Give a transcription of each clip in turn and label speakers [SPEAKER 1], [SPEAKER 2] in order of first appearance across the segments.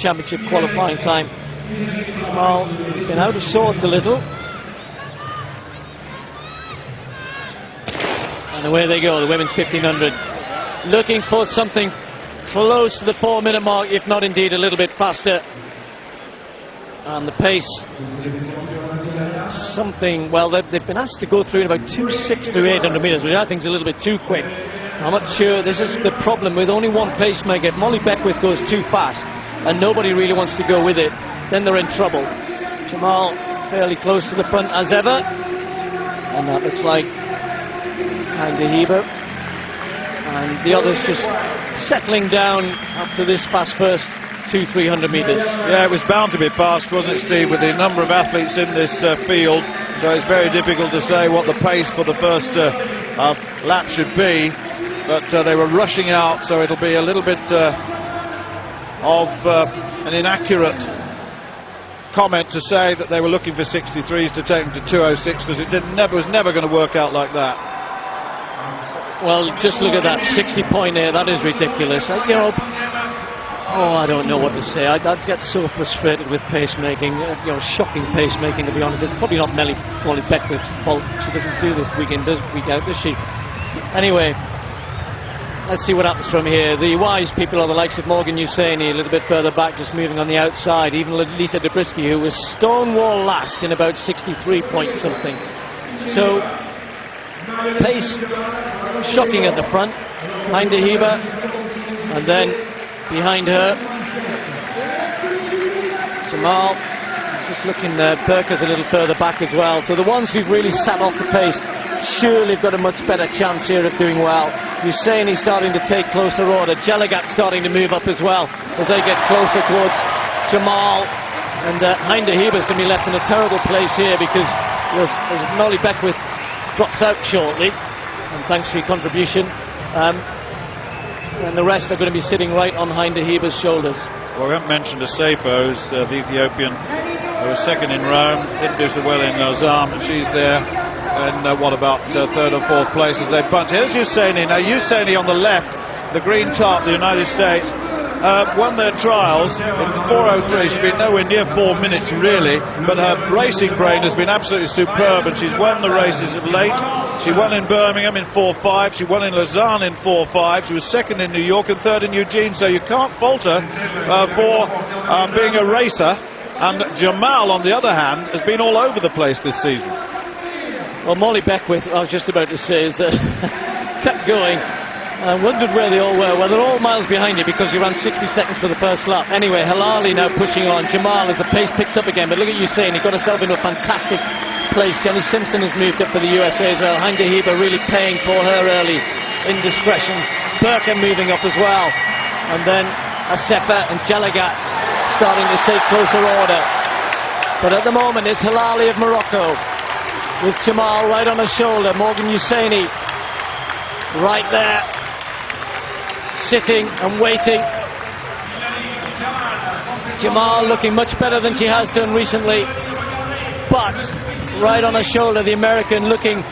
[SPEAKER 1] Championship qualifying time. Jamal has been out of sorts a little. And away they go, the women's 1500. Looking for something close to the 4-minute mark, if not indeed a little bit faster. And the pace, something, well, they've been asked to go through in about 2.6 through 800 metres, which I think is a little bit too quick. I'm not sure, this is the problem with only one pacemaker. If Molly Beckwith goes too fast and nobody really wants to go with it, then they're in trouble. Jamal fairly close to the front as ever, and that looks like Hinde Heber. And the others just settling down after this fast first 200-300 metres.
[SPEAKER 2] Yeah, it was bound to be fast, wasn't it, Steve, with the number of athletes in this field. So it's very difficult to say what the pace for the first lap should be. But they were rushing out, so it'll be a little bit of an inaccurate comment to say that they were looking for 63s to take them to 206, because it was never going to work out like that.
[SPEAKER 1] Well, just look at that 60.8. That is ridiculous. You know, oh, I don't know what to say. I'd get so frustrated with pacemaking. You know, shocking pacemaking, to be honest. It's probably not Molly Beckwith's fault. She doesn't do this week in, week out, does she? Anyway, let's see what happens from here. The wise people are the likes of Morgan Usaini, a little bit further back, just moving on the outside. Even Lisa Dobrisky, who was stonewall last in about 63 point something. So, pace shocking at the front. Hinde Heber, and then behind her, Jamal. Just looking there. Perker's a little further back as well. So the ones who've really sat off the pace surely have got a much better chance here of doing well. Usaini's starting to take closer order. Jeligat's starting to move up as well as they get closer towards Jamal. And Hinde Heber's going to be left in a terrible place here, because as Molly Beckwith drops out shortly, and thanks for your contribution, and the rest are going to be sitting right on Hinde Heber's shoulders.
[SPEAKER 2] Well, we haven't mentioned Assefa, who's the Ethiopian, who was second in Rome, didn't do so well in Lausanne, and she's there. And what about third or fourth place as they punch? Here's Usaini. Now, Usaini on the left, the green top, the United States, won their trials in 4:03. She's been nowhere near 4 minutes, really, but her racing brain has been absolutely superb, and she's won the races of late. She won in Birmingham in 4:05. She won in Lausanne in 4:05. She was second in New York and third in Eugene, so you can't fault her for being a racer. And Jamal, on the other hand, has been all over the place this season.
[SPEAKER 1] Well, Molly Beckwith, I was just about to say, is kept going. I wondered where they all were. Well, they're all miles behind you, because you ran 60 seconds for the first lap. Anyway, Halali now pushing on. Jamal, as the pace picks up again. But look at Usaini, he got herself into a fantastic place. Jenny Simpson has moved up for the USA as well. Hinde Heber really paying for her early indiscretions. Perker moving up as well. And then Assefa and Jeligat starting to take closer order. But at the moment, it's Halali of Morocco, with Jamal right on her shoulder. Morgan Usaini right there, sitting and waiting. Jamal looking much better than she has done recently, but right on her shoulder, the American looking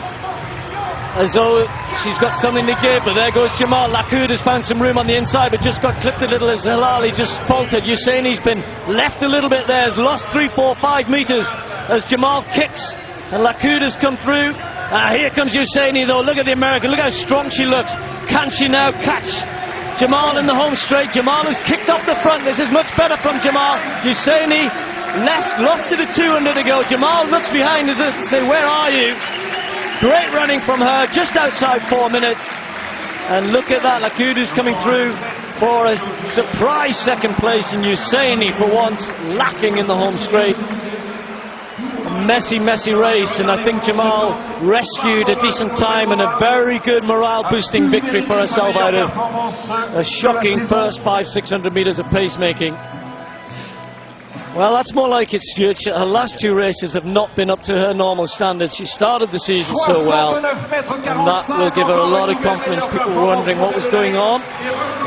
[SPEAKER 1] as though she's got something to give. But there goes Jamal. Lacoud has found some room on the inside, but just got clipped a little as Halali just faltered. Usaini's been left a little bit there, has lost 3, 4, 5 metres as Jamal kicks. And Lacoud has come through. Here comes Usaini, though. Look at the American. Look how strong she looks. Can she now catch Jamal in the home straight? Jamal has kicked off the front. This is much better from Jamal. Usaini lost to the 200 to go. Jamal looks behind us and say, where are you? Great running from her, just outside 4 minutes. And look at that. Lacoud is coming through for a surprise second place, and Usaini, for once, lacking in the home straight. Messy race, and I think Jamal rescued a decent time and a very good morale-boosting victory for herself out of a shocking first 500-600 metres of pacemaking. Well, that's more like it, Stuart. Her last 2 races have not been up to her normal standards. She started the season so well, and that will give her a lot of confidence. People were wondering what was going on.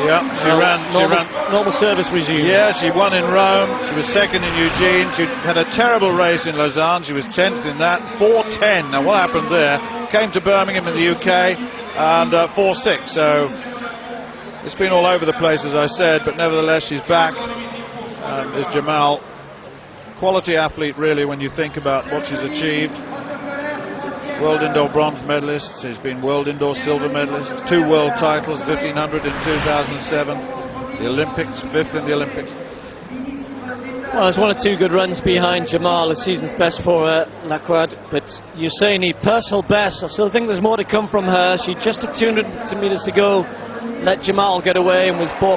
[SPEAKER 2] Yeah, she ran
[SPEAKER 1] normal service resumed.
[SPEAKER 2] Yeah, she won in Rome. She was second in Eugene. She had a terrible race in Lausanne. She was 10th in that. 4:10. Now, what happened there? Came to Birmingham in the UK and 4:6. So it's been all over the place, as I said, but nevertheless, she's back. is Jamal. Quality athlete, really, when you think about what she's achieved. World Indoor bronze medalist. She's been World Indoor silver medalist. 2 world titles, 1500 in 2007. The Olympics, 5th in the Olympics.
[SPEAKER 1] Well, there's 1 or 2 good runs behind Jamal. The season's best for her, Lacroix. But Usaini, personal best. I still think there's more to come from her. She just had 200 meters to go. Let Jamal get away and was bought.